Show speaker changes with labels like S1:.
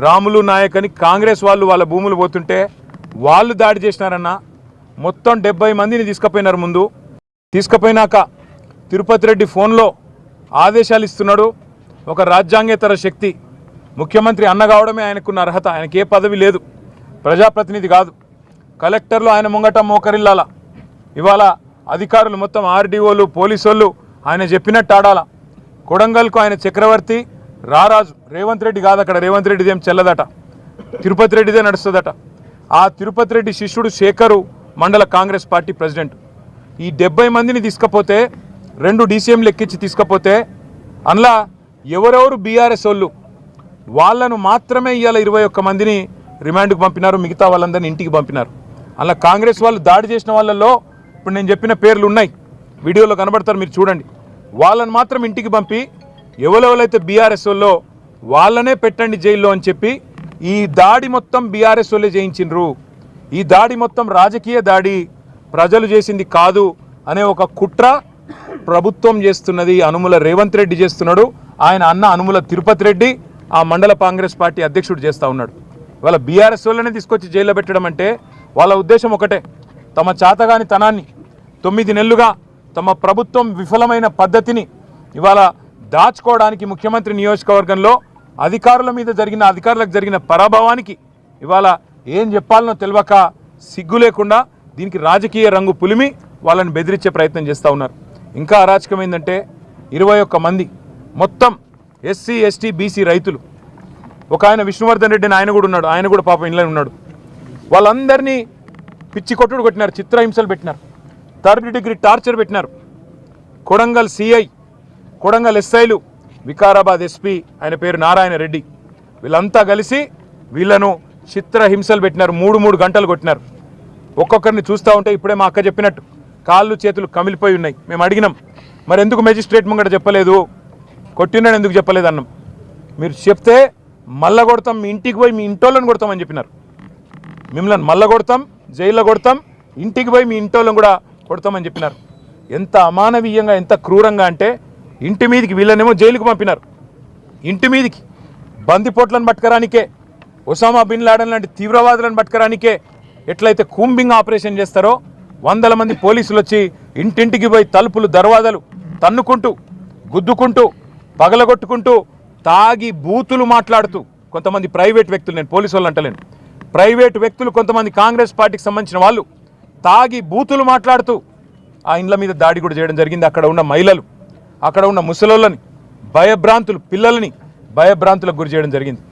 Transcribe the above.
S1: రాములు నాయక్ అని కాంగ్రెస్ వాళ్ళు వాళ్ళ భూములు పోతుంటే వాళ్ళు దాడి చేసినారన్న. మొత్తం 70 మందిని తీసుకుపోయినారు. ముందు తీసుకుపోయినాక తిరుపతి రెడ్డి ఫోన్లో ఆదేశాలు ఇస్తున్నాడు. ఒక రాజ్యాంగేతర శక్తి ముఖ్యమంత్రి అన్న కావడమే ఆయనకున్న అర్హత. ఆయనకి ఏ పదవి లేదు, ప్రజాప్రతినిధి కాదు. కలెక్టర్లు ఆయన ముంగట మోకరిల్లాల. ఇవాళ అధికారులు మొత్తం ఆర్డీఓలు పోలీసోళ్ళు ఆయన చెప్పినట్టు ఆడాల. కొడంగల్కు ఆయన చక్రవర్తి రారాజు. రేవంత్ రెడ్డి కాదు, అక్కడ రేవంత్ రెడ్డిది ఏం చెల్లదట, తిరుపతి రెడ్డిదే నడుస్తుందట. ఆ తిరుపతి రెడ్డి శిష్యుడు శేఖరు మండల కాంగ్రెస్ పార్టీ ప్రెసిడెంట్. ఈ 70 మందిని తీసుకపోతే 2 డీసీఎంలు ఎక్కించి తీసుకపోతే అందులో ఎవరెవరు బీఆర్ఎస్ వాళ్ళు వాళ్ళను మాత్రమే ఇవాళ 21 మందిని రిమాండ్కు పంపినారు. మిగతా వాళ్ళందరినీ ఇంటికి పంపినారు. అలా కాంగ్రెస్ వాళ్ళు దాడి చేసిన వాళ్ళల్లో ఇప్పుడు నేను చెప్పిన పేర్లు ఉన్నాయి, వీడియోలో కనబడతారు, మీరు చూడండి. వాళ్ళని మాత్రం ఇంటికి పంపి ఎవరెవరైతే బీఆర్ఎస్ వాళ్ళో వాళ్ళనే పెట్టండి జైల్లో అని చెప్పి ఈ దాడి మొత్తం బీఆర్ఎస్ వాళ్ళే చేయించిండ్రు. ఈ దాడి మొత్తం రాజకీయ దాడి, ప్రజలు చేసింది కాదు అనే ఒక కుట్ర ప్రభుత్వం చేస్తున్నది. అనుముల రేవంత్ రెడ్డి చేస్తున్నాడు. ఆయన అన్న అనుముల తిరుపతి రెడ్డి ఆ మండల కాంగ్రెస్ పార్టీ అధ్యక్షుడు చేస్తూ ఉన్నాడు. ఇవాళ బీఆర్ఎస్ వాళ్ళనే తీసుకొచ్చి జైల్లో పెట్టడం అంటే వాళ్ళ ఉద్దేశం ఒకటే, తమ చాతగాని తనాన్ని 9 నెలలుగా తమ ప్రభుత్వం విఫలమైన పద్ధతిని ఇవాళ దాచుకోవడానికి ముఖ్యమంత్రి నియోజకవర్గంలో అధికారులకు జరిగిన పరాభవానికి ఇవాళ ఏం చెప్పాలనో తెలియక సిగ్గు లేకుండా దీనికి రాజకీయ రంగు పులిమి వాళ్ళని బెదిరించే ప్రయత్నం చేస్తూ ఉన్నారు. ఇంకా అరాచకం ఏంటంటే 21 మంది మొత్తం ఎస్సీ ఎస్టీ బీసీ రైతులు. ఒక ఆయన విష్ణువర్ధన్ రెడ్డి అని ఆయన కూడా ఉన్నాడు, ఆయన కూడా పాపం ఇంట్లో ఉన్నాడు. వాళ్ళందరినీ పిచ్చి కొట్టుడు కొట్టినారు, చిత్రహింసలు పెట్టినారు, 3rd డిగ్రీ టార్చర్ పెట్టినారు. కొడంగల్ సిఐ, కొడంగల్ ఎస్ఐలు, వికారాబాద్ ఎస్పీ ఆయన పేరు నారాయణ రెడ్డి, వీళ్ళంతా కలిసి వీళ్ళను చిత్రహింసలు పెట్టినారు. 3 గంటలు కొట్టినారు. ఒక్కొక్కరిని చూస్తూ ఉంటే ఇప్పుడే మా అక్క చెప్పినట్టు కాళ్ళు చేతులు కమిలిపోయి ఉన్నాయి. మేము అడిగినాం, మరి ఎందుకు మెజిస్ట్రేట్ ముంగట చెప్పలేదు, కొట్టినాడు ఎందుకు చెప్పలేదు అన్నాం. మీరు చెప్తే మళ్ళా కొడతాం, మీ ఇంటికి పోయి మీ ఇంటోళ్ళని కొడతామని చెప్పినారు. మిమ్మల్ని మళ్ళా కొడతాం, జైల్లో కొడతాం, ఇంటికి పోయి మీ ఇంటోళ్ళని కూడా కొడతామని చెప్పినారు. ఎంత అమానవీయంగా, ఎంత క్రూరంగా అంటే ఇంటి మీదికి వీళ్ళనేమో జైలుకు పంపినారు. ఇంటి మీదికి బందిపోట్లను పట్టుకరానికే, ఒసామా బిన్ లాడెన్ లాంటి తీవ్రవాదులను పట్టుకరానికే ఎట్లయితే కూంబింగ్ ఆపరేషన్ చేస్తారో 100 మంది పోలీసులు వచ్చి ఇంటింటికి పోయి తలుపులు దర్వాజాలు తన్నుకుంటూ, గుద్దుకుంటూ, పగలగొట్టుకుంటూ, తాగి బూతులు మాట్లాడుతూ కొంతమంది ప్రైవేట్ వ్యక్తులు, నేను పోలీసు వాళ్ళు అంటలేను, ప్రైవేట్ వ్యక్తులు కొంతమంది కాంగ్రెస్ పార్టీకి సంబంధించిన వాళ్ళు తాగి బూతులు మాట్లాడుతూ ఆ ఇండ్ల మీద దాడి కూడా చేయడం జరిగింది. అక్కడ ఉన్న మహిళలు, అక్కడ ఉన్న ముసలోళ్ళని భయభ్రాంతులు, పిల్లలని భయభ్రాంతులకు గురి చేయడం జరిగింది.